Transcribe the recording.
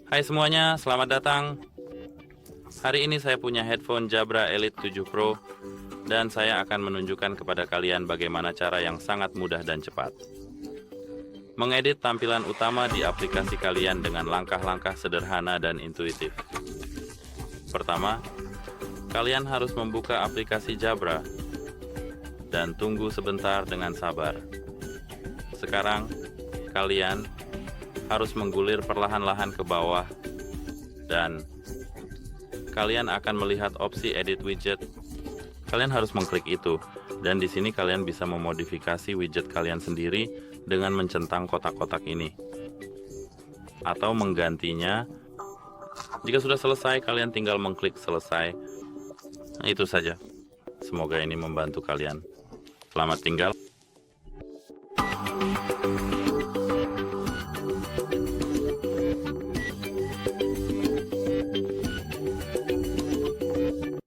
Hai semuanya, selamat datang. Hari ini saya punya headphone JABRA Elite 7 Pro dan saya akan menunjukkan kepada kalian bagaimana cara yang sangat mudah dan cepat mengedit tampilan utama di aplikasi kalian dengan langkah-langkah sederhana dan intuitif. Pertama, kalian harus membuka aplikasi JABRA dan tunggu sebentar dengan sabar. Sekarang, kalian harus menggulir perlahan-lahan ke bawah dan kalian akan melihat opsi Edit Widget. Kalian harus mengklik itu dan di sini kalian bisa memodifikasi widget kalian sendiri dengan mencentang kotak-kotak ini atau menggantinya. Jika sudah selesai, kalian tinggal mengklik selesai. Nah, itu saja. Semoga ini membantu kalian. Selamat tinggal.